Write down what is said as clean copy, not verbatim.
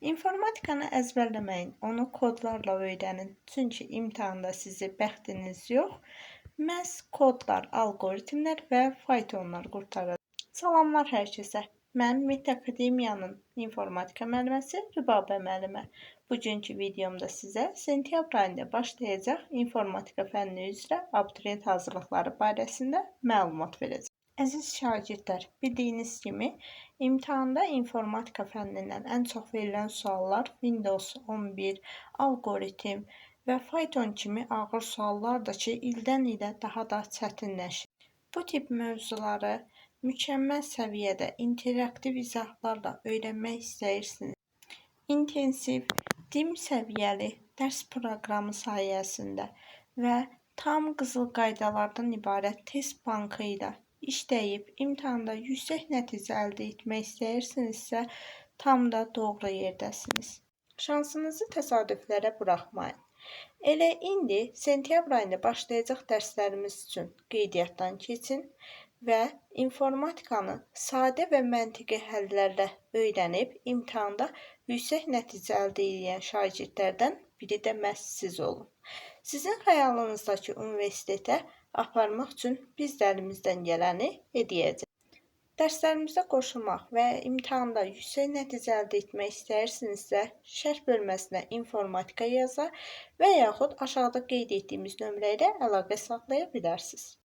İnformatikanı əzbərləməyin, onu kodlarla öyrənin. Çünki imtahanda sizi bəxtiniz yox, məhz kodlar, alqoritmlər və faytonlar qurtaracaq. Salamlar hər kəsə. Mən MİT Akademiyanın informatika müəlliməsi Rübabə müəllimə. Bugünkü videomda sizə sentyabr ayında başlayacaq informatika fənni üzrə abituriyent hazırlıqları barəsində məlumat verəcəm. Əziz şagirdlər, bildiyiniz kimi imtahanda informatika fənnindən ən çox verilən suallar Windows 11, alqoritm və Python kimi ağır suallardır ki, ildən ilə daha da çətinləşir. Bu tip mövzuları mükəmməl səviyyədə interaktiv izahlarla öyrənmək istəyirsiniz. İntensiv, DIM səviyyəli dərs proqramı sayəsində və tam qızıl qaydalardan ibarət test bankı ilə işləyib imtahanda yüksək nəticə əldə etmək istəyirsinizsə, tam da doğru yerdəsiniz. Şansınızı təsadüflərə buraxmayın. Elə indi sentyabr ayında başlayacaq dərslərimiz üçün qeydiyyatdan keçin və informatikanı sadə və məntiqi həllərlə öyrənib imtahanda yüksək nəticə əldə edən şagirdlərdən biri də məhz siz olun. Sizin xəyalınızdakı universitetə aparmaq üçün biz də əlimizdən gələni edəcəyik. Dərslərimizə qoşulmaq və imtahanda yüksək nəticə əldə etmək istəyirsinizsə, şərh bölməsinə informatika yazar və yaxud aşağıda qeyd etdiyimiz nömrə ilə əlaqə saxlaya bilərsiniz.